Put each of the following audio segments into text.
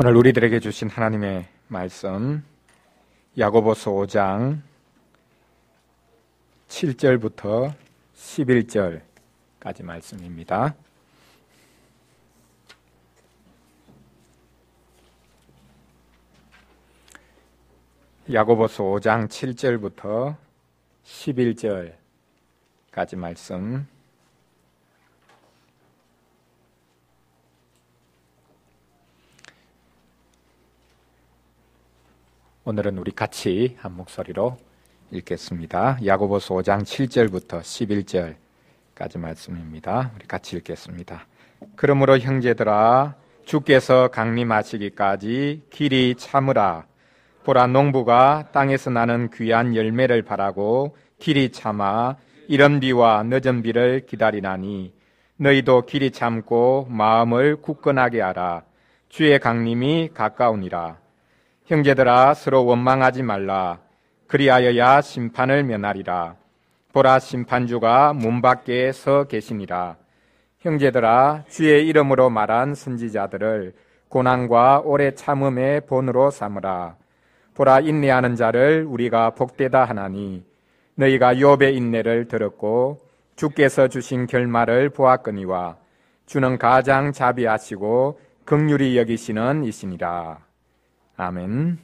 오늘 우리들에게 주신 하나님의 말씀 야고보서 5장 7절부터 11절까지 말씀입니다. 야고보서 5장 7절부터 11절까지 말씀. 오늘은 우리 같이 한 목소리로 읽겠습니다. 야고보서 5장 7절부터 11절까지 말씀입니다. 우리 같이 읽겠습니다. 그러므로 형제들아, 주께서 강림하시기까지 길이 참으라. 보라, 농부가 땅에서 나는 귀한 열매를 바라고 길이 참아 이른 비와 늦은 비를 기다리나니 너희도 길이 참고 마음을 굳건하게 하라. 주의 강림이 가까우니라. 형제들아, 서로 원망하지 말라. 그리하여야 심판을 면하리라. 보라, 심판주가 문 밖에 서 계시니라. 형제들아, 주의 이름으로 말한 선지자들을 고난과 오래 참음의 본으로 삼으라. 보라, 인내하는 자를 우리가 복되다 하나니 너희가 욥의 인내를 들었고 주께서 주신 결말을 보았거니와 주는 가장 자비하시고 긍휼히 여기시는 이시니라. 아멘.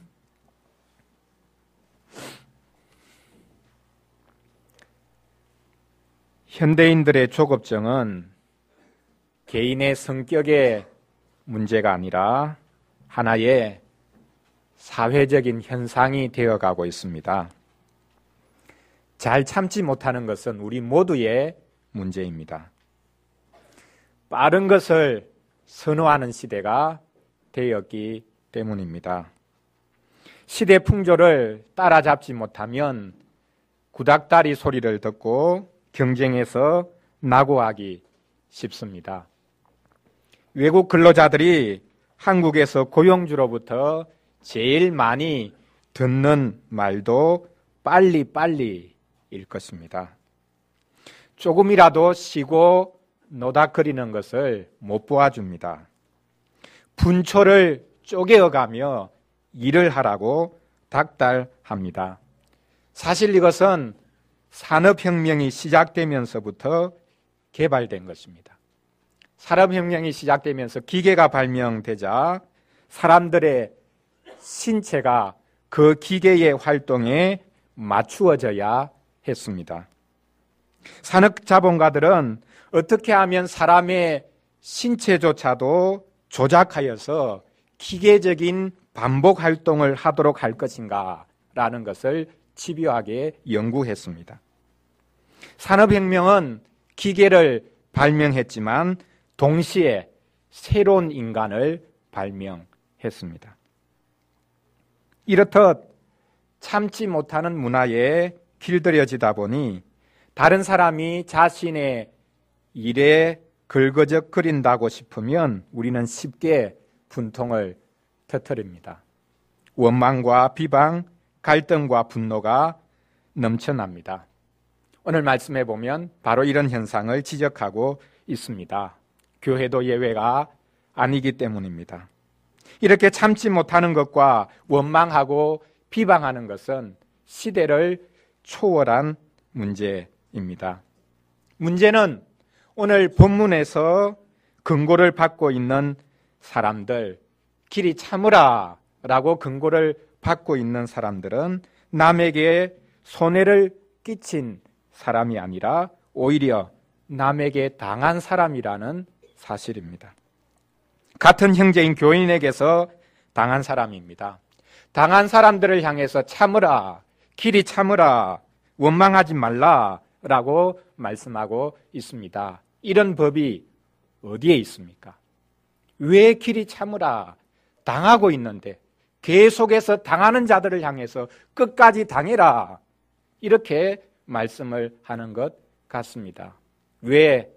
현대인들의 조급증은 개인의 성격의 문제가 아니라 하나의 사회적인 현상이 되어가고 있습니다. 잘 참지 못하는 것은 우리 모두의 문제입니다. 빠른 것을 선호하는 시대가 되었기 때문입니다. 시대 풍조를 따라잡지 못하면 구닥다리 소리를 듣고 경쟁에서 낙오하기 쉽습니다. 외국 근로자들이 한국에서 고용주로부터 제일 많이 듣는 말도 빨리빨리일 것입니다. 조금이라도 쉬고 노닥거리는 것을 못 보아줍니다. 분초를 쪼개어가며 일을 하라고 닥달합니다. 사실 이것은 산업혁명이 시작되면서부터 개발된 것입니다. 산업혁명이 시작되면서 기계가 발명되자 사람들의 신체가 그 기계의 활동에 맞추어져야 했습니다. 산업자본가들은 어떻게 하면 사람의 신체조차도 조작하여서 기계적인 반복 활동을 하도록 할 것인가 라는 것을 집요하게 연구했습니다. 산업혁명은 기계를 발명했지만 동시에 새로운 인간을 발명했습니다. 이렇듯 참지 못하는 문화에 길들여지다 보니 다른 사람이 자신의 일에 긁어적거린다고 싶으면 우리는 쉽게 분통을 터뜨립니다. 원망과 비방, 갈등과 분노가 넘쳐납니다. 오늘 말씀해 보면 바로 이런 현상을 지적하고 있습니다. 교회도 예외가 아니기 때문입니다. 이렇게 참지 못하는 것과 원망하고 비방하는 것은 시대를 초월한 문제입니다. 문제는 오늘 본문에서 근고를 받고 있는 사람들, 길이 참으라 라고 근고를 받고 있는 사람들은 남에게 손해를 끼친 사람이 아니라 오히려 남에게 당한 사람이라는 사실입니다. 같은 형제인 교인에게서 당한 사람입니다. 당한 사람들을 향해서 참으라, 길이 참으라, 원망하지 말라 라고 말씀하고 있습니다. 이런 법이 어디에 있습니까? 왜 길이 참으라? 당하고 있는데 계속해서 당하는 자들을 향해서 끝까지 당해라 이렇게 말씀을 하는 것 같습니다. 왜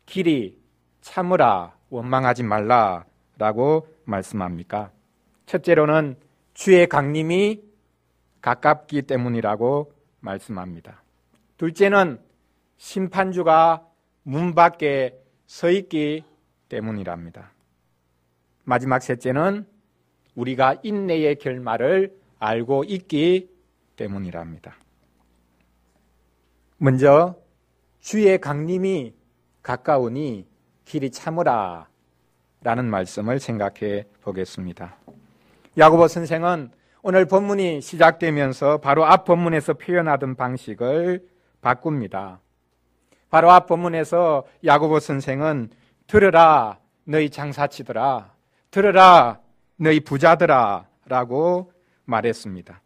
길이 참으라, 원망하지 말라 라고 말씀합니까? 첫째로는 주의 강림이 가깝기 때문이라고 말씀합니다. 둘째는 심판주가 문 밖에 서 있기 때문이랍니다. 마지막 셋째는 우리가 인내의 결말을 알고 있기 때문이랍니다. 먼저 주의 강림이 가까우니 길이 참으라 라는 말씀을 생각해 보겠습니다. 야고보 선생은 오늘 본문이 시작되면서 바로 앞 본문에서 표현하던 방식을 바꿉니다. 바로 앞 본문에서 야고보 선생은 들으라 너희 장사치들아, 들으라 너희 부자들아 라고 말했습니다.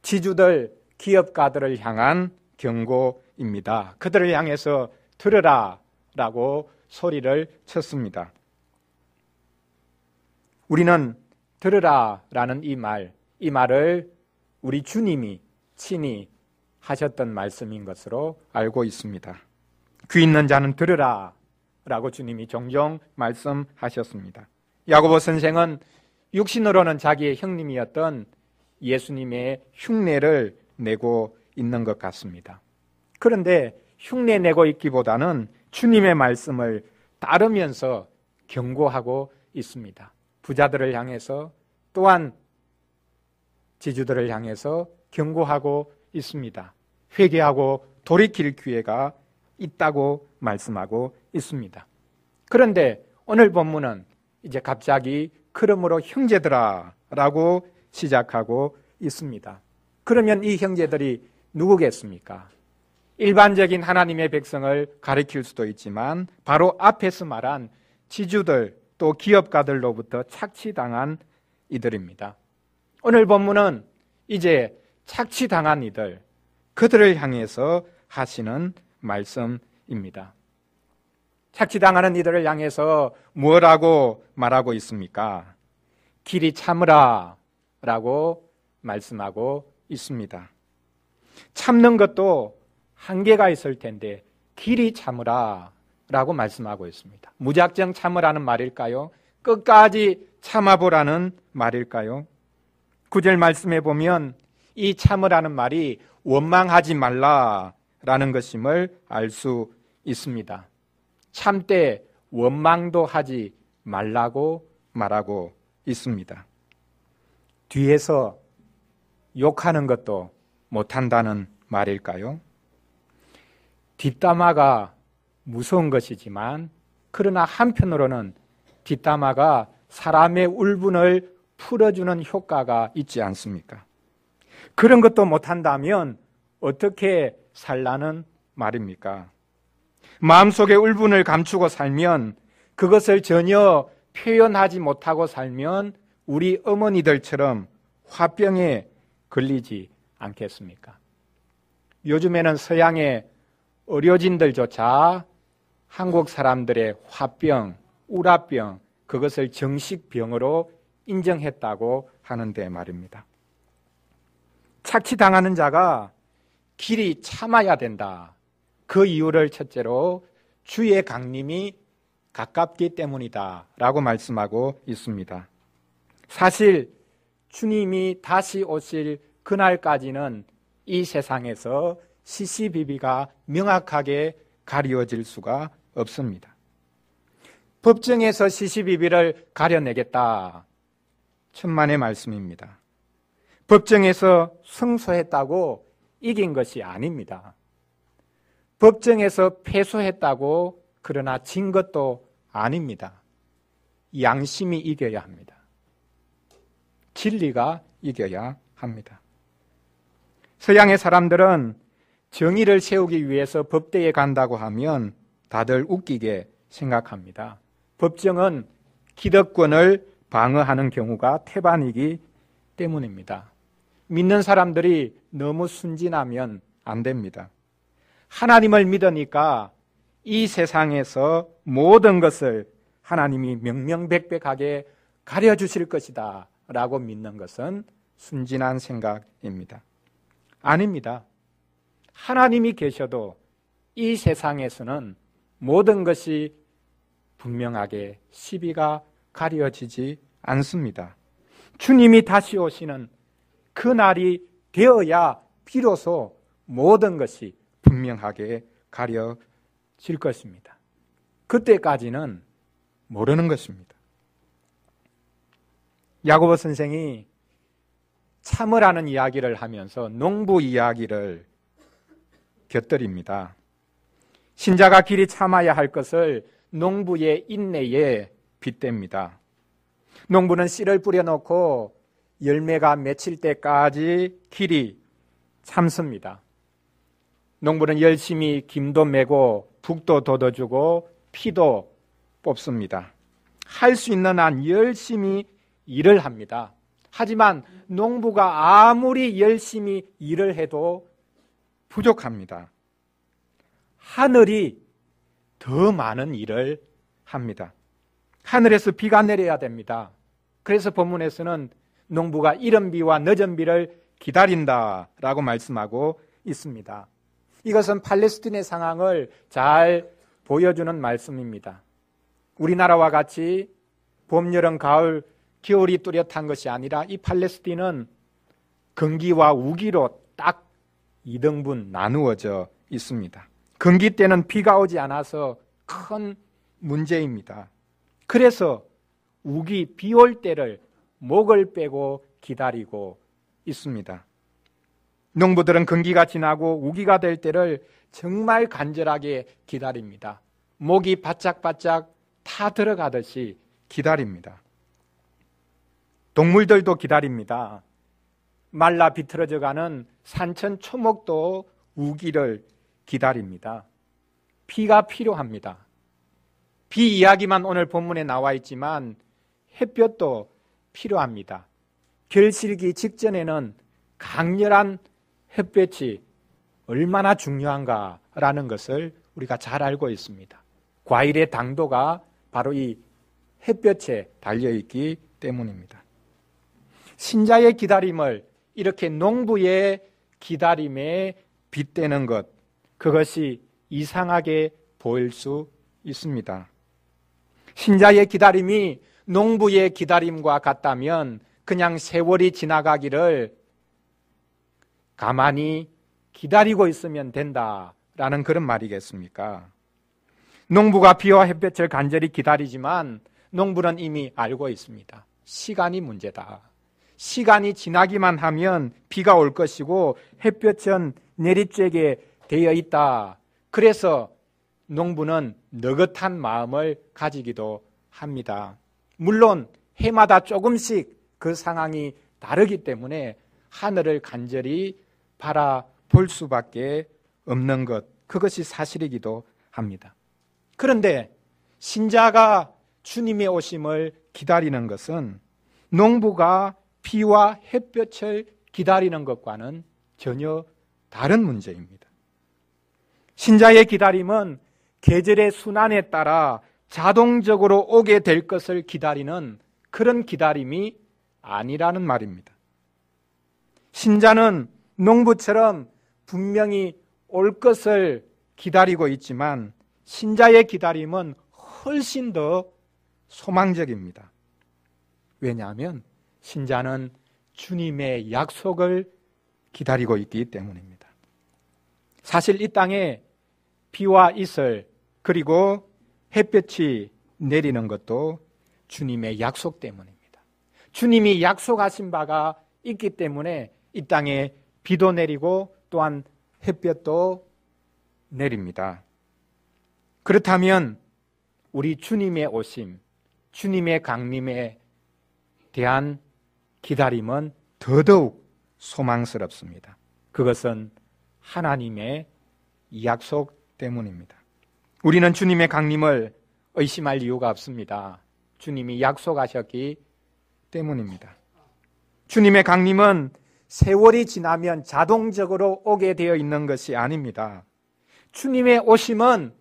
지주들, 기업가들을 향한 경고입니다. 그들을 향해서 들으라 라고 소리를 쳤습니다. 우리는 들으라 라는 이 말을 우리 주님이 친히 하셨던 말씀인 것으로 알고 있습니다. 귀 있는 자는 들으라 라고 주님이 종종 말씀하셨습니다. 야고보 선생은 육신으로는 자기의 형님이었던 예수님의 흉내를 내고 있는 것 같습니다. 그런데 흉내 내고 있기보다는 주님의 말씀을 따르면서 경고하고 있습니다. 부자들을 향해서 또한 지주들을 향해서 경고하고 있습니다. 회개하고 돌이킬 기회가 있다고 말씀하고 있습니다. 그런데 오늘 본문은 이제 갑자기 그러므로 형제들아 라고 시작하고 있습니다. 그러면 이 형제들이 누구겠습니까? 일반적인 하나님의 백성을 가리킬 수도 있지만 바로 앞에서 말한 지주들 또 기업가들로부터 착취당한 이들입니다. 오늘 본문은 이제 착취당한 이들, 그들을 향해서 하시는 말씀입니다. 착취당하는 이들을 향해서 뭐라고 말하고 있습니까? 길이 참으라 라고 말씀하고 있습니다. 참는 것도 한계가 있을 텐데 길이 참으라 라고 말씀하고 있습니다. 무작정 참으라는 말일까요? 끝까지 참아보라는 말일까요? 9절 말씀에 보면 이 참으라는 말이 원망하지 말라라는 것임을 알 수 있습니다. 참되 원망도 하지 말라고 말하고 있습니다. 뒤에서 욕하는 것도 못한다는 말일까요? 뒷담화가 무서운 것이지만 그러나 한편으로는 뒷담화가 사람의 울분을 풀어주는 효과가 있지 않습니까? 그런 것도 못한다면 어떻게 살라는 말입니까? 마음속에 울분을 감추고 살면, 그것을 전혀 표현하지 못하고 살면 우리 어머니들처럼 화병에 걸리지 않겠습니까? 요즘에는 서양의 의료진들조차 한국 사람들의 화병, 우라병, 그것을 정식병으로 인정했다고 하는데 말입니다. 착취당하는 자가 길이 참아야 된다. 그 이유를 첫째로 주의 강림이 가깝기 때문이다 라고 말씀하고 있습니다. 사실 주님이 다시 오실 그날까지는 이 세상에서 시시비비가 명확하게 가려질 수가 없습니다. 법정에서 시시비비를 가려내겠다. 천만의 말씀입니다. 법정에서 승소했다고 이긴 것이 아닙니다. 법정에서 패소했다고 그러나 진 것도 아닙니다. 양심이 이겨야 합니다. 진리가 이겨야 합니다. 서양의 사람들은 정의를 세우기 위해서 법대에 간다고 하면 다들 웃기게 생각합니다. 법정은 기득권을 방어하는 경우가 태반이기 때문입니다. 믿는 사람들이 너무 순진하면 안 됩니다. 하나님을 믿으니까 이 세상에서 모든 것을 하나님이 명명백백하게 가려주실 것이다 라고 믿는 것은 순진한 생각입니다. 아닙니다. 하나님이 계셔도 이 세상에서는 모든 것이 분명하게 시비가 가려지지 않습니다. 주님이 다시 오시는 그 날이 되어야 비로소 모든 것이 분명하게 가려질 것입니다. 그때까지는 모르는 것입니다. 야고보 선생이 참으라는 이야기를 하면서 농부 이야기를 곁들입니다. 신자가 길이 참아야 할 것을 농부의 인내에 빗댑니다. 농부는 씨를 뿌려놓고 열매가 맺힐 때까지 길이 참습니다. 농부는 열심히 김도 메고 북도 돋아주고 피도 뽑습니다. 할 수 있는 한 열심히 일을 합니다. 하지만 농부가 아무리 열심히 일을 해도 부족합니다. 하늘이 더 많은 일을 합니다. 하늘에서 비가 내려야 됩니다. 그래서 본문에서는 농부가 이른 비와 늦은 비를 기다린다라고 말씀하고 있습니다. 이것은 팔레스틴의 상황을 잘 보여주는 말씀입니다. 우리나라와 같이 봄, 여름, 가을, 겨울이 뚜렷한 것이 아니라 이 팔레스틴은 건기와 우기로 딱 2등분 나누어져 있습니다. 건기 때는 비가 오지 않아서 큰 문제입니다. 그래서 우기, 비 올 때를 목을 빼고 기다리고 있습니다. 농부들은 건기가 지나고 우기가 될 때를 정말 간절하게 기다립니다. 목이 바짝바짝 타 들어가듯이 기다립니다. 동물들도 기다립니다. 말라 비틀어져가는 산천 초목도 우기를 기다립니다. 비가 필요합니다. 비 이야기만 오늘 본문에 나와 있지만 햇볕도 필요합니다. 결실기 직전에는 강렬한 햇볕이 얼마나 중요한가라는 것을 우리가 잘 알고 있습니다. 과일의 당도가 바로 이 햇볕에 달려있기 때문입니다. 신자의 기다림을 이렇게 농부의 기다림에 빗대는 것, 그것이 이상하게 보일 수 있습니다. 신자의 기다림이 농부의 기다림과 같다면 그냥 세월이 지나가기를 가만히 기다리고 있으면 된다라는 그런 말이겠습니까? 농부가 비와 햇볕을 간절히 기다리지만 농부는 이미 알고 있습니다. 시간이 문제다. 시간이 지나기만 하면 비가 올 것이고 햇볕은 내리쬐게 되어 있다. 그래서 농부는 느긋한 마음을 가지기도 합니다. 물론 해마다 조금씩 그 상황이 다르기 때문에 하늘을 간절히 바라볼 수밖에 없는 것, 그것이 사실이기도 합니다. 그런데 신자가 주님의 오심을 기다리는 것은 농부가 비와 햇볕을 기다리는 것과는 전혀 다른 문제입니다. 신자의 기다림은 계절의 순환에 따라 자동적으로 오게 될 것을 기다리는 그런 기다림이 아니라는 말입니다. 신자는 농부처럼 분명히 올 것을 기다리고 있지만 신자의 기다림은 훨씬 더 소망적입니다. 왜냐하면 신자는 주님의 약속을 기다리고 있기 때문입니다. 사실 이 땅에 비와 이슬 그리고 햇볕이 내리는 것도 주님의 약속 때문입니다. 주님이 약속하신 바가 있기 때문에 이 땅에 비도 내리고 또한 햇볕도 내립니다. 그렇다면 우리 주님의 오심, 주님의 강림에 대한 기다림은 더더욱 소망스럽습니다. 그것은 하나님의 약속 때문입니다. 우리는 주님의 강림을 의심할 이유가 없습니다. 주님이 약속하셨기 때문입니다. 주님의 강림은 세월이 지나면 자동적으로 오게 되어 있는 것이 아닙니다. 주님의 오심은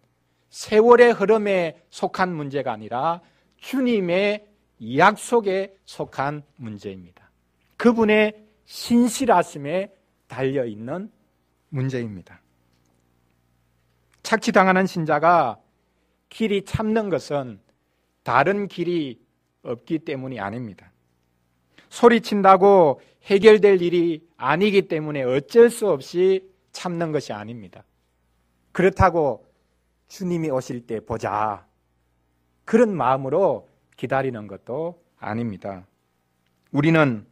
세월의 흐름에 속한 문제가 아니라 주님의 약속에 속한 문제입니다. 그분의 신실하심에 달려있는 문제입니다. 착취당하는 신자가 길이 참는 것은 다른 길이 없기 때문이 아닙니다. 소리친다고 해결될 일이 아니기 때문에 어쩔 수 없이 참는 것이 아닙니다. 그렇다고 주님이 오실 때 보자, 그런 마음으로 기다리는 것도 아닙니다. 우리는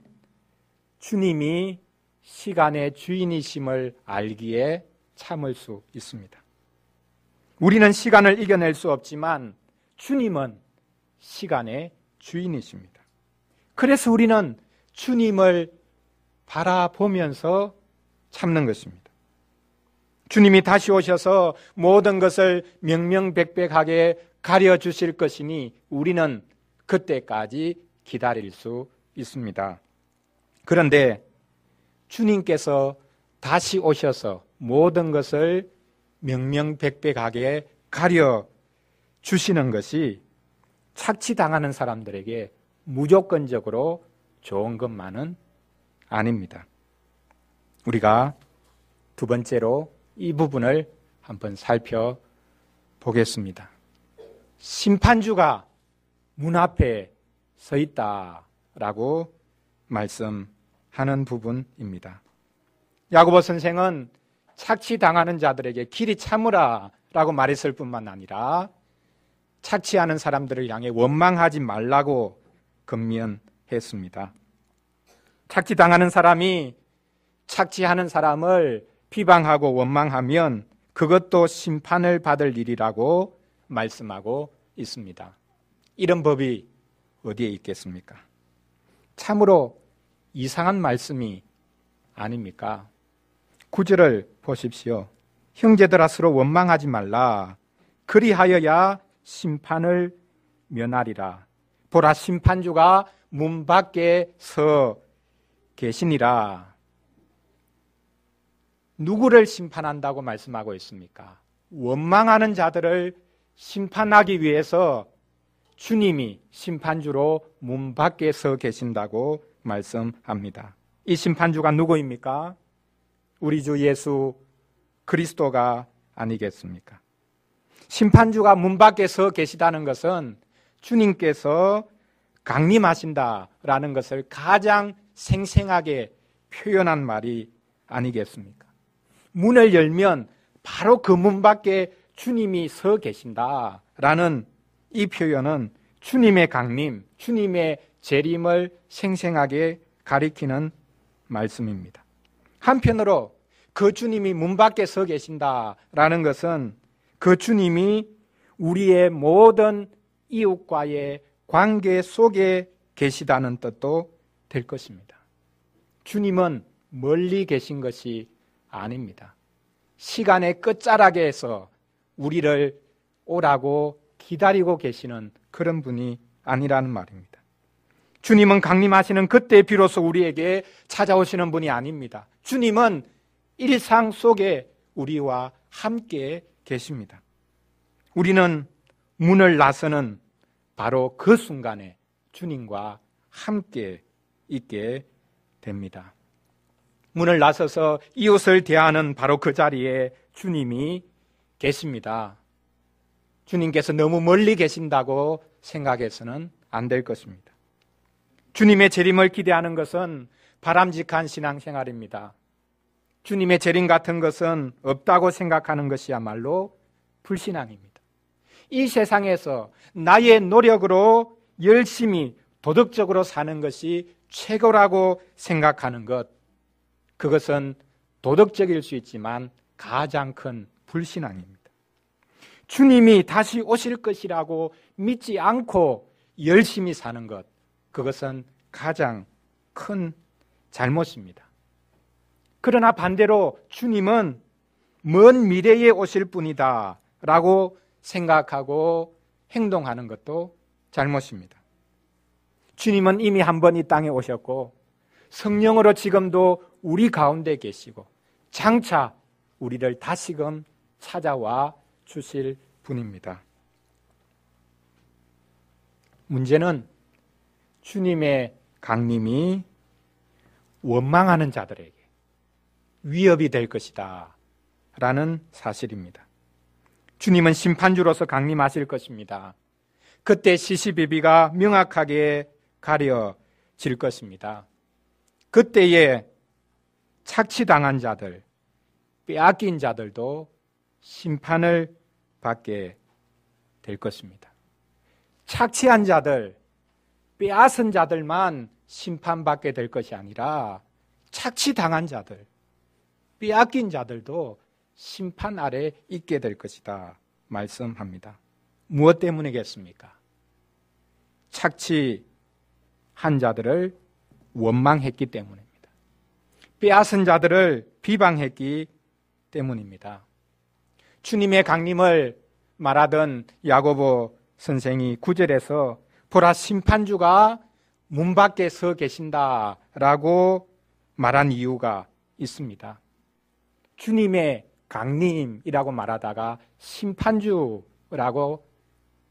주님이 시간의 주인이심을 알기에 참을 수 있습니다. 우리는 시간을 이겨낼 수 없지만 주님은 시간의 주인이십니다. 그래서 우리는 주님을 바라보면서 참는 것입니다. 주님이 다시 오셔서 모든 것을 명명백백하게 가려주실 것이니 우리는 그때까지 기다릴 수 있습니다. 그런데 주님께서 다시 오셔서 모든 것을 명명백백하게 가려주시는 것이 착취당하는 사람들에게 무조건적으로 좋은 것만은 아닙니다. 우리가 두 번째로 이 부분을 한번 살펴보겠습니다. 심판주가 문 앞에 서 있다라고 말씀하는 부분입니다. 야고보 선생은 착취당하는 자들에게 길이 참으라 라고 말했을 뿐만 아니라 착취하는 사람들을 향해 원망하지 말라고 권면했습니다. 착취당하는 사람이 착취하는 사람을 비방하고 원망하면 그것도 심판을 받을 일이라고 말씀하고 있습니다. 이런 법이 어디에 있겠습니까? 참으로 이상한 말씀이 아닙니까? 9절을 보십시오. 형제들아 서로 원망하지 말라. 그리하여야 심판을 면하리라. 보라, 심판주가 문 밖에 서 계시니라. 누구를 심판한다고 말씀하고 있습니까? 원망하는 자들을 심판하기 위해서 주님이 심판주로 문 밖에 서 계신다고 말씀합니다. 이 심판주가 누구입니까? 우리 주 예수 그리스도가 아니겠습니까? 심판주가 문 밖에 서 계시다는 것은 주님께서 강림하신다라는 것을 가장 생생하게 표현한 말이 아니겠습니까? 문을 열면 바로 그 문 밖에 주님이 서 계신다라는 이 표현은 주님의 강림, 주님의 재림을 생생하게 가리키는 말씀입니다. 한편으로 그 주님이 문 밖에 서 계신다라는 것은 그 주님이 우리의 모든 이웃과의 관계 속에 계시다는 뜻도 될 것입니다. 주님은 멀리 계신 것이 아닙니다. 시간의 끝자락에서 우리를 오라고 기다리고 계시는 그런 분이 아니라는 말입니다. 주님은 강림하시는 그때 비로소 우리에게 찾아오시는 분이 아닙니다. 주님은 일상 속에 우리와 함께 계십니다. 우리는 문을 나서는 바로 그 순간에 주님과 함께 있게 됩니다. 문을 나서서 이웃을 대하는 바로 그 자리에 주님이 계십니다. 주님께서 너무 멀리 계신다고 생각해서는 안 될 것입니다. 주님의 재림을 기대하는 것은 바람직한 신앙생활입니다. 주님의 재림 같은 것은 없다고 생각하는 것이야말로 불신앙입니다. 이 세상에서 나의 노력으로 열심히 도덕적으로 사는 것이 최고라고 생각하는 것, 그것은 도덕적일 수 있지만 가장 큰 불신앙입니다. 주님이 다시 오실 것이라고 믿지 않고 열심히 사는 것, 그것은 가장 큰 잘못입니다. 그러나 반대로 주님은 먼 미래에 오실 분이다 라고 생각하고 행동하는 것도 잘못입니다. 주님은 이미 한 번 이 땅에 오셨고 성령으로 지금도 우리 가운데 계시고 장차 우리를 다시금 찾아와 주실 분입니다. 문제는 주님의 강림이 원망하는 자들에게 위협이 될 것이다 라는 사실입니다. 주님은 심판주로서 강림하실 것입니다. 그때 시시비비가 명확하게 가려질 것입니다. 그때에 착취당한 자들, 빼앗긴 자들도 심판을 받게 될 것입니다. 착취한 자들, 빼앗은 자들만 심판받게 될 것이 아니라 착취당한 자들, 빼앗긴 자들도 심판 아래 있게 될 것이다 말씀합니다. 무엇 때문이겠습니까? 착취한 자들을 원망했기 때문입니다. 빼앗은 자들을 비방했기 때문입니다. 주님의 강림을 말하던 야고보 선생이 9절에서 보라 심판주가 문 밖에 서 계신다라고 말한 이유가 있습니다. 주님의 강림이라고 말하다가 심판주라고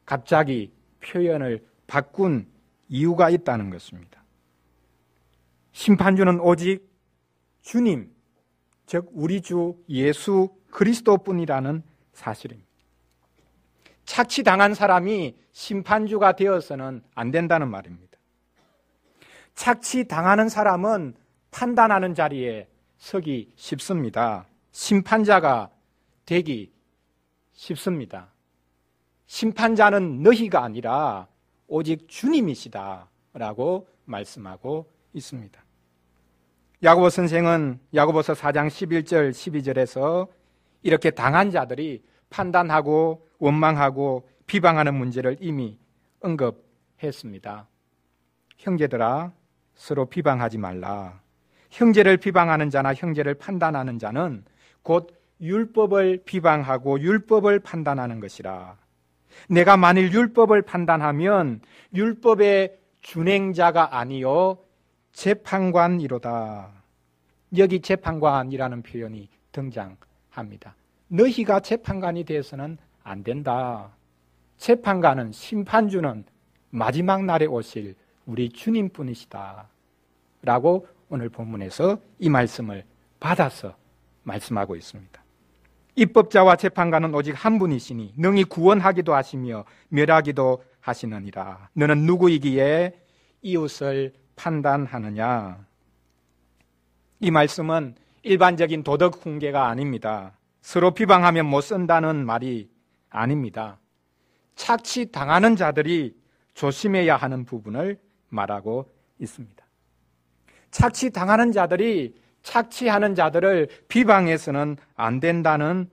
갑자기 표현을 바꾼 이유가 있다는 것입니다. 심판주는 오직 주님, 즉 우리 주 예수 그리스도뿐이라는 사실입니다. 착취당한 사람이 심판주가 되어서는 안 된다는 말입니다. 착취당하는 사람은 판단하는 자리에 서기 쉽습니다. 심판자가 되기 쉽습니다. 심판자는 너희가 아니라 오직 주님이시다라고 말씀하고 있습니다. 야고보 선생은 야고보서 4장 11절 12절에서 이렇게 당한 자들이 판단하고 원망하고 비방하는 문제를 이미 언급했습니다. 형제들아 서로 비방하지 말라. 형제를 비방하는 자나 형제를 판단하는 자는 곧 율법을 비방하고 율법을 판단하는 것이라. 내가 만일 율법을 판단하면 율법의 준행자가 아니요 재판관이로다. 여기 재판관이라는 표현이 등장합니다. 너희가 재판관이 되어서는 안 된다. 재판관은 심판주는 마지막 날에 오실 우리 주님뿐이시다 라고 오늘 본문에서 이 말씀을 받아서 말씀하고 있습니다. 입법자와 재판관은 오직 한 분이시니 능히 구원하기도 하시며 멸하기도 하시느니라. 너는 누구이기에 이웃을 판단하느냐? 이 말씀은 일반적인 도덕 훈계가 아닙니다. 서로 비방하면 못 쓴다는 말이 아닙니다. 착취당하는 자들이 조심해야 하는 부분을 말하고 있습니다. 착취당하는 자들이 착취하는 자들을 비방해서는 안 된다는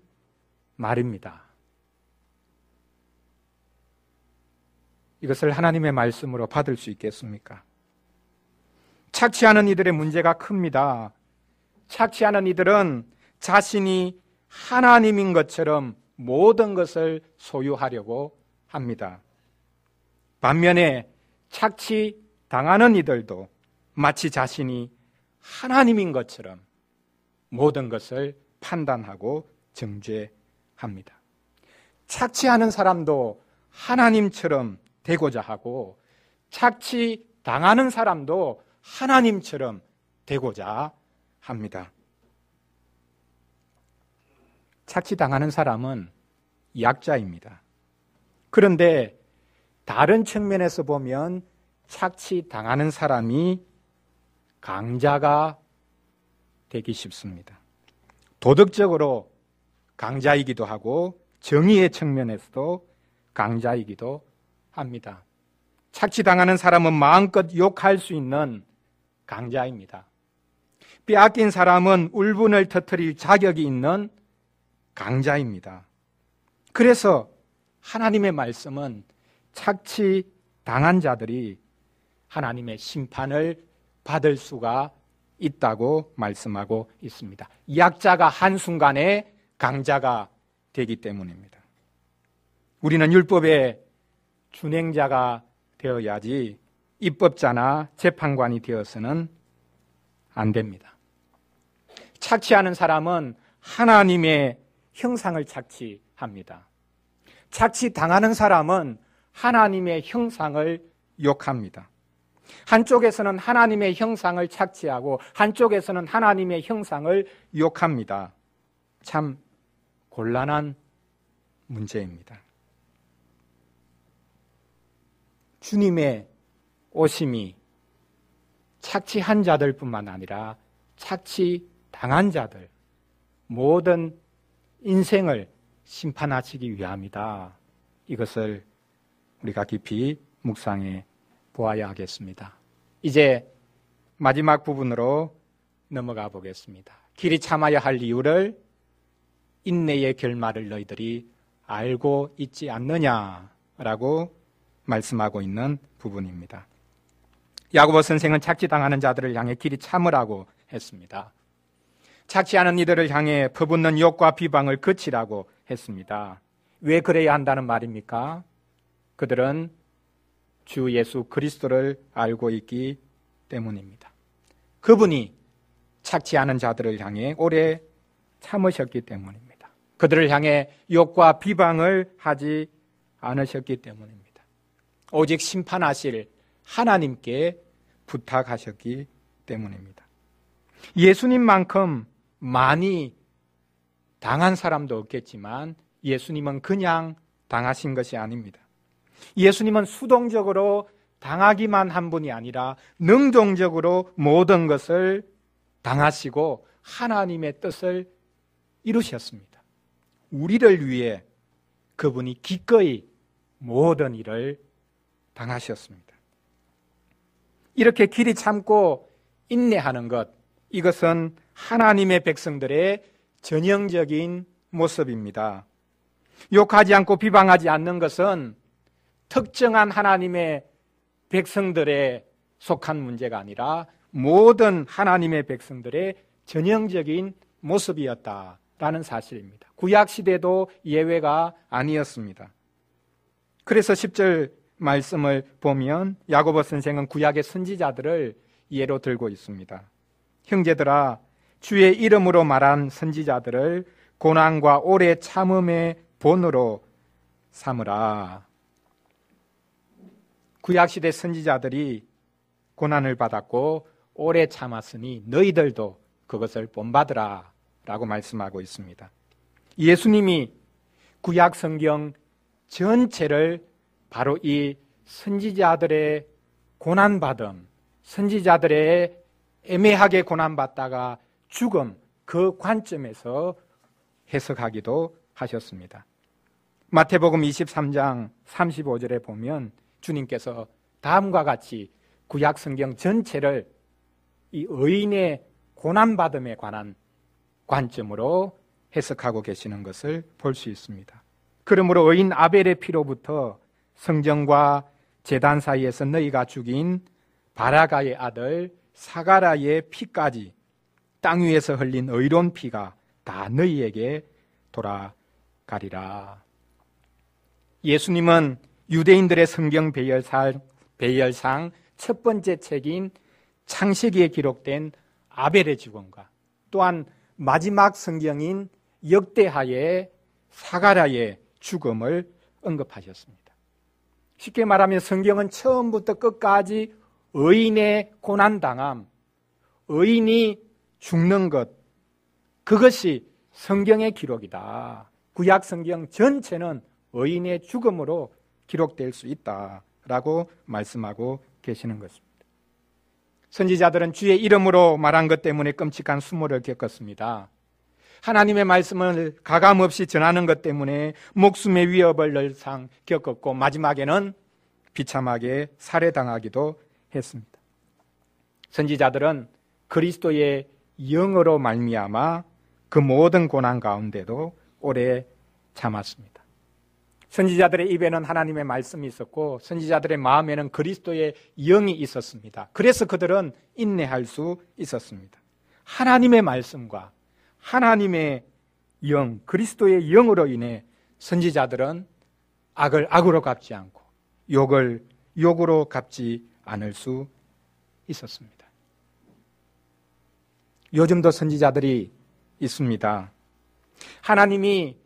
말입니다. 이것을 하나님의 말씀으로 받을 수 있겠습니까? 착취하는 이들의 문제가 큽니다. 착취하는 이들은 자신이 하나님인 것처럼 모든 것을 소유하려고 합니다. 반면에 착취당하는 이들도 마치 자신이 하나님인 것처럼 모든 것을 판단하고 정죄합니다. 착취하는 사람도 하나님처럼 되고자 하고 착취당하는 사람도 하나님처럼 되고자 합니다. 착취당하는 사람은 약자입니다. 그런데 다른 측면에서 보면 착취당하는 사람이 강자가 되기 쉽습니다. 도덕적으로 강자이기도 하고 정의의 측면에서도 강자이기도 합니다. 착취당하는 사람은 마음껏 욕할 수 있는 강자입니다. 빼앗긴 사람은 울분을 터뜨릴 자격이 있는 강자입니다. 그래서 하나님의 말씀은 착취당한 자들이 하나님의 심판을 받을 수가 있다고 말씀하고 있습니다. 약자가 한순간에 강자가 되기 때문입니다. 우리는 율법의 준행자가 되어야지 입법자나 재판관이 되어서는 안 됩니다. 착취하는 사람은 하나님의 형상을 착취합니다. 착취당하는 사람은 하나님의 형상을 욕합니다. 한쪽에서는 하나님의 형상을 착취하고 한쪽에서는 하나님의 형상을 욕합니다. 참 곤란한 문제입니다. 주님의 오심이 착취한 자들뿐만 아니라 착취당한 자들 모든 인생을 심판하시기 위함이다. 이것을 우리가 깊이 묵상해 보아야 하겠습니다. 이제 마지막 부분으로 넘어가 보겠습니다. 길이 참아야 할 이유를 인내의 결말을 너희들이 알고 있지 않느냐라고 말씀하고 있는 부분입니다. 야고보 선생은 착취당하는 자들을 향해 길이 참으라고 했습니다. 착취하는 이들을 향해 퍼붓는 욕과 비방을 그치라고 했습니다. 왜 그래야 한다는 말입니까? 그들은 주 예수 그리스도를 알고 있기 때문입니다. 그분이 착취하는 자들을 향해 오래 참으셨기 때문입니다. 그들을 향해 욕과 비방을 하지 않으셨기 때문입니다. 오직 심판하실 하나님께 부탁하셨기 때문입니다. 예수님만큼 많이 당한 사람도 없겠지만 예수님은 그냥 당하신 것이 아닙니다. 예수님은 수동적으로 당하기만 한 분이 아니라 능동적으로 모든 것을 당하시고 하나님의 뜻을 이루셨습니다. 우리를 위해 그분이 기꺼이 모든 일을 당하셨습니다. 이렇게 길이 참고 인내하는 것, 이것은 하나님의 백성들의 전형적인 모습입니다. 욕하지 않고 비방하지 않는 것은 특정한 하나님의 백성들에 속한 문제가 아니라 모든 하나님의 백성들의 전형적인 모습이었다라는 사실입니다. 구약시대도 예외가 아니었습니다. 그래서 10절 말씀을 보면 야고보 선생은 구약의 선지자들을 예로 들고 있습니다. 형제들아, 주의 이름으로 말한 선지자들을 고난과 오래 참음의 본으로 삼으라. 구약시대 선지자들이 고난을 받았고 오래 참았으니 너희들도 그것을 본받으라 라고 말씀하고 있습니다. 예수님이 구약 성경 전체를 바로 이 선지자들의 고난받음, 선지자들의 애매하게 고난받다가 죽음, 그 관점에서 해석하기도 하셨습니다. 마태복음 23장 35절에 보면 주님께서 다음과 같이 구약 성경 전체를 이 의인의 고난받음에 관한 관점으로 해석하고 계시는 것을 볼 수 있습니다. 그러므로 의인 아벨의 피로부터 성전과 제단 사이에서 너희가 죽인 바라가의 아들 사가라의 피까지 땅 위에서 흘린 의로운 피가 다 너희에게 돌아가리라. 예수님은 유대인들의 성경 배열상 첫 번째 책인 창세기에 기록된 아벨의 죽음과 또한 마지막 성경인 역대하의 사가랴의 죽음을 언급하셨습니다. 쉽게 말하면 성경은 처음부터 끝까지 의인의 고난당함, 의인이 죽는 것, 그것이 성경의 기록이다. 구약 성경 전체는 의인의 죽음으로 기록될 수 있다라고 말씀하고 계시는 것입니다. 선지자들은 주의 이름으로 말한 것 때문에 끔찍한 수모를 겪었습니다. 하나님의 말씀을 가감없이 전하는 것 때문에 목숨의 위협을 늘상 겪었고 마지막에는 비참하게 살해당하기도 했습니다. 선지자들은 그리스도의 영으로 말미암아 그 모든 고난 가운데도 오래 참았습니다. 선지자들의 입에는 하나님의 말씀이 있었고 선지자들의 마음에는 그리스도의 영이 있었습니다. 그래서 그들은 인내할 수 있었습니다. 하나님의 말씀과 하나님의 영, 그리스도의 영으로 인해 선지자들은 악을 악으로 갚지 않고 욕을 욕으로 갚지 않을 수 있었습니다. 요즘도 선지자들이 있습니다. 하나님이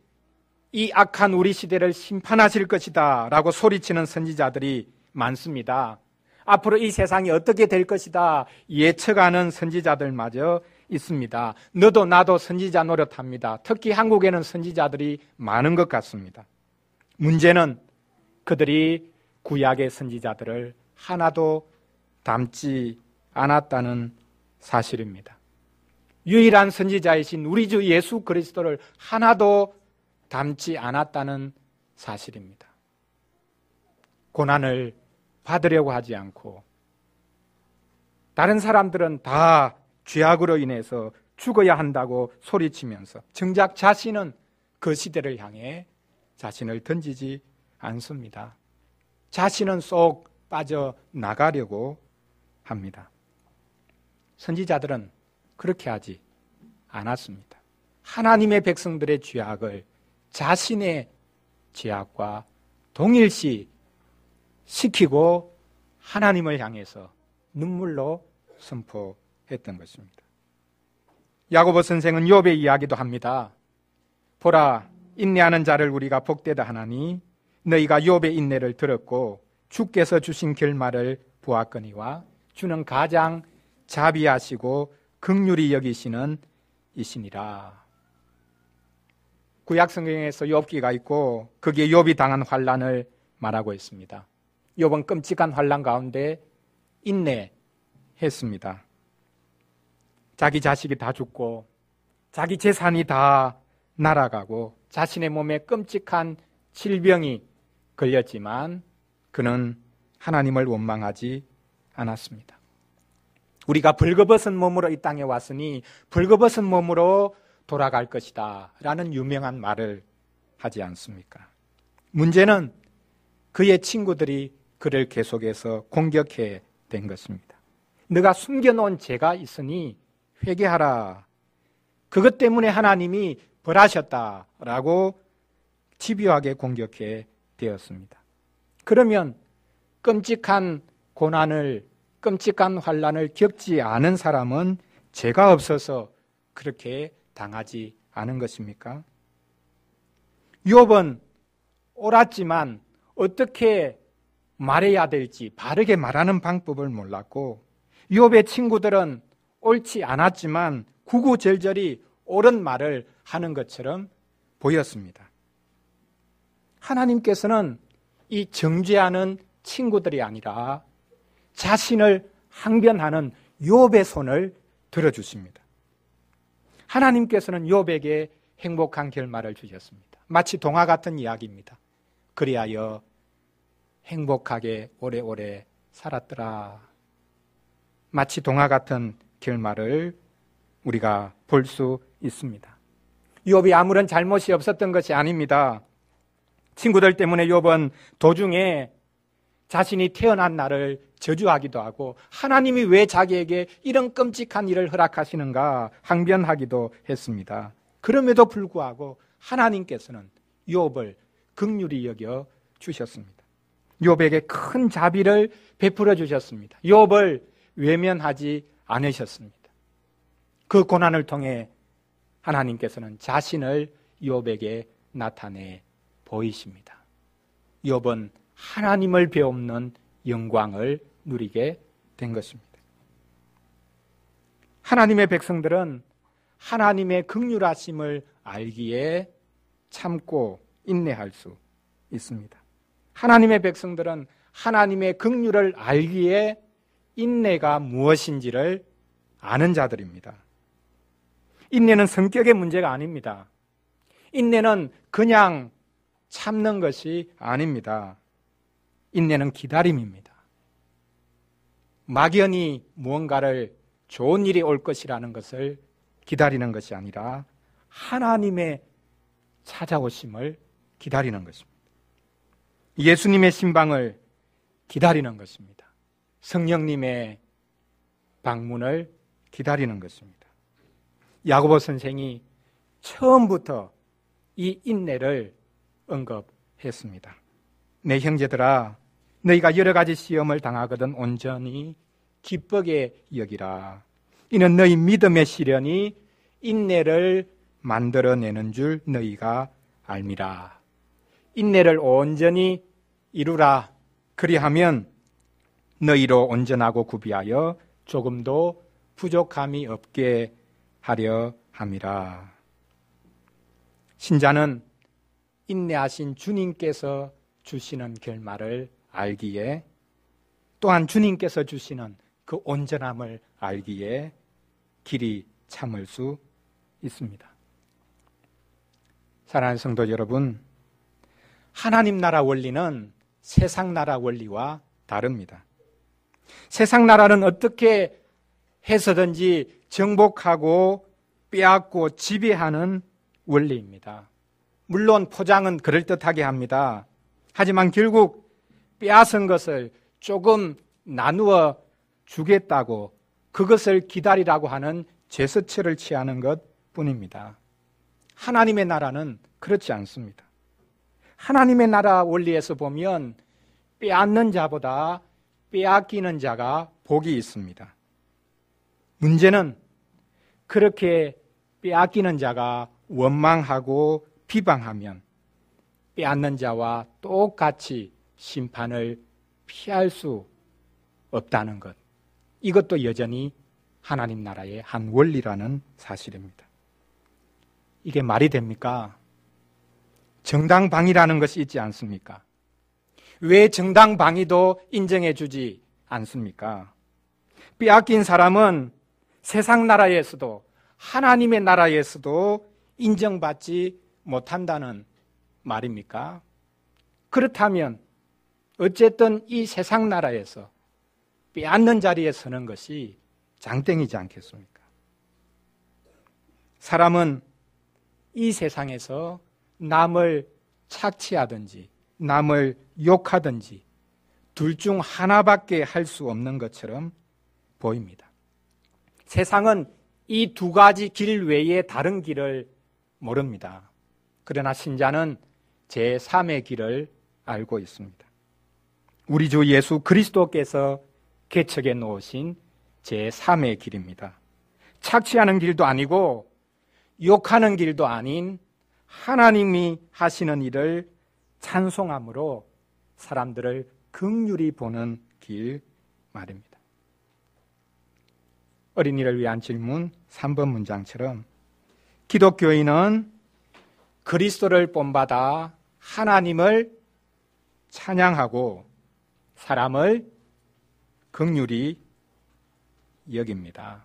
이 악한 우리 시대를 심판하실 것이다 라고 소리치는 선지자들이 많습니다. 앞으로 이 세상이 어떻게 될 것이다 예측하는 선지자들마저 있습니다. 너도 나도 선지자 노릇합니다. 특히 한국에는 선지자들이 많은 것 같습니다. 문제는 그들이 구약의 선지자들을 하나도 닮지 않았다는 사실입니다. 유일한 선지자이신 우리 주 예수 그리스도를 하나도 닮지 않았다는 사실입니다. 고난을 받으려고 하지 않고 다른 사람들은 다 죄악으로 인해서 죽어야 한다고 소리치면서 정작 자신은 그 시대를 향해 자신을 던지지 않습니다. 자신은 쏙 빠져나가려고 합니다. 선지자들은 그렇게 하지 않았습니다. 하나님의 백성들의 죄악을 자신의 죄악과 동일시 시키고 하나님을 향해서 눈물로 선포했던 것입니다. 야고보 선생은 욥의 이야기도 합니다. 보라, 인내하는 자를 우리가 복되다 하나니 너희가 욥의 인내를 들었고 주께서 주신 결말을 보았거니와 주는 가장 자비하시고 긍휼히 여기시는 이시니라. 구약 성경에서 욥기가 있고 거기에 욥이 당한 환난을 말하고 있습니다. 욥은 끔찍한 환난 가운데 인내했습니다. 자기 자식이 다 죽고 자기 재산이 다 날아가고 자신의 몸에 끔찍한 질병이 걸렸지만 그는 하나님을 원망하지 않았습니다. 우리가 벌거벗은 몸으로 이 땅에 왔으니 벌거벗은 몸으로 돌아갈 것이다 라는 유명한 말을 하지 않습니까? 문제는 그의 친구들이 그를 계속해서 공격해 댄 것입니다. 너가 숨겨놓은 죄가 있으니 회개하라. 그것 때문에 하나님이 벌하셨다라고 집요하게 공격해 되었습니다. 그러면 끔찍한 고난을, 끔찍한 환난을 겪지 않은 사람은 죄가 없어서 그렇게 당하지 않은 것입니까? 욥은 옳았지만 어떻게 말해야 될지 바르게 말하는 방법을 몰랐고 욥의 친구들은 옳지 않았지만 구구절절히 옳은 말을 하는 것처럼 보였습니다. 하나님께서는 이 정죄하는 친구들이 아니라 자신을 항변하는 욥의 손을 들어주십니다. 하나님께서는 욥에게 행복한 결말을 주셨습니다. 마치 동화 같은 이야기입니다. 그리하여 행복하게 오래오래 살았더라. 마치 동화 같은 결말을 우리가 볼 수 있습니다. 욥이 아무런 잘못이 없었던 것이 아닙니다. 친구들 때문에 욥은 도중에 자신이 태어난 날을 저주하기도 하고 하나님이 왜 자기에게 이런 끔찍한 일을 허락하시는가 항변하기도 했습니다. 그럼에도 불구하고 하나님께서는 욥을 긍휼히 여겨 주셨습니다. 욥에게 큰 자비를 베풀어 주셨습니다. 욥을 외면하지 않으셨습니다. 그 고난을 통해 하나님께서는 자신을 욥에게 나타내 보이십니다. 욥은 하나님을 배우는 영광을 누리게 된 것입니다. 하나님의 백성들은 하나님의 긍휼하심을 알기에 참고 인내할 수 있습니다. 하나님의 백성들은 하나님의 긍휼을 알기에 인내가 무엇인지를 아는 자들입니다. 인내는 성격의 문제가 아닙니다. 인내는 그냥 참는 것이 아닙니다. 인내는 기다림입니다. 막연히 무언가를 좋은 일이 올 것이라는 것을 기다리는 것이 아니라 하나님의 찾아오심을 기다리는 것입니다. 예수님의 신방을 기다리는 것입니다. 성령님의 방문을 기다리는 것입니다. 야고보 선생이 처음부터 이 인내를 언급했습니다. 내 형제들아, 너희가 여러 가지 시험을 당하거든 온전히 기쁘게 여기라. 이는 너희 믿음의 시련이 인내를 만들어내는 줄 너희가 알미라. 인내를 온전히 이루라. 그리하면 너희로 온전하고 구비하여 조금도 부족함이 없게 하려 함이라. 신자는 인내하신 주님께서 주시는 결말을 알기에 또한 주님께서 주시는 그 온전함을 알기에 길이 참을 수 있습니다. 사랑하는 성도 여러분, 하나님 나라 원리는 세상 나라 원리와 다릅니다. 세상 나라는 어떻게 해서든지 정복하고 빼앗고 지배하는 원리입니다. 물론 포장은 그럴듯하게 합니다. 하지만 결국 빼앗은 것을 조금 나누어 주겠다고 그것을 기다리라고 하는 제스처를 취하는 것 뿐입니다. 하나님의 나라는 그렇지 않습니다. 하나님의 나라 원리에서 보면 빼앗는 자보다 빼앗기는 자가 복이 있습니다. 문제는 그렇게 빼앗기는 자가 원망하고 비방하면 빼앗는 자와 똑같이 심판을 피할 수 없다는 것. 이것도 여전히 하나님 나라의 한 원리라는 사실입니다. 이게 말이 됩니까? 정당방위라는 것이 있지 않습니까? 왜 정당방위도 인정해 주지 않습니까? 빼앗긴 사람은 세상 나라에서도 하나님의 나라에서도 인정받지 못한다는 말입니까? 그렇다면 어쨌든 이 세상 나라에서 빼앗는 자리에 서는 것이 장땡이지 않겠습니까? 사람은 이 세상에서 남을 착취하든지 남을 욕하든지 둘 중 하나밖에 할 수 없는 것처럼 보입니다. 세상은 이 두 가지 길 외에 다른 길을 모릅니다. 그러나 신자는 제3의 길을 알고 있습니다. 우리 주 예수 그리스도께서 개척해 놓으신 제3의 길입니다. 착취하는 길도 아니고 욕하는 길도 아닌 하나님이 하시는 일을 찬송함으로 사람들을 긍휼히 보는 길 말입니다. 어린이를 위한 질문 3번 문장처럼 기독교인은 그리스도를 본받아 하나님을 찬양하고 사람을 긍휼히 여깁니다.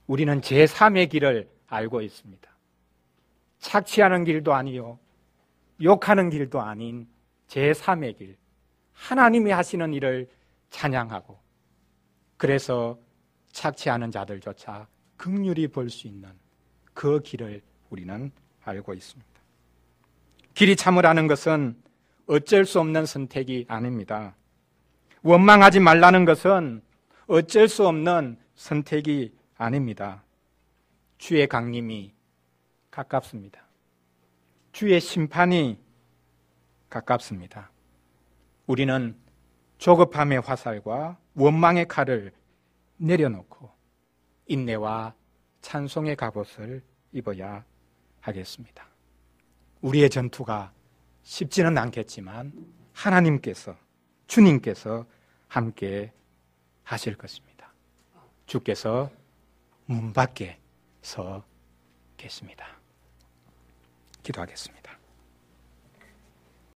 우리는 제3의 길을 알고 있습니다. 착취하는 길도 아니요 욕하는 길도 아닌 제3의 길, 하나님이 하시는 일을 찬양하고 그래서 착취하는 자들조차 긍휼히 볼 수 있는 그 길을 우리는 알고 있습니다. 길이 참으라는 것은 어쩔 수 없는 선택이 아닙니다. 원망하지 말라는 것은 어쩔 수 없는 선택이 아닙니다. 주의 강림이 가깝습니다. 주의 심판이 가깝습니다. 우리는 조급함의 화살과 원망의 칼을 내려놓고 인내와 찬송의 갑옷을 입어야 하겠습니다. 우리의 전투가 쉽지는 않겠지만 하나님께서 주님께서 함께 하실 것입니다. 주께서 문 밖에 서 계십니다. 기도하겠습니다.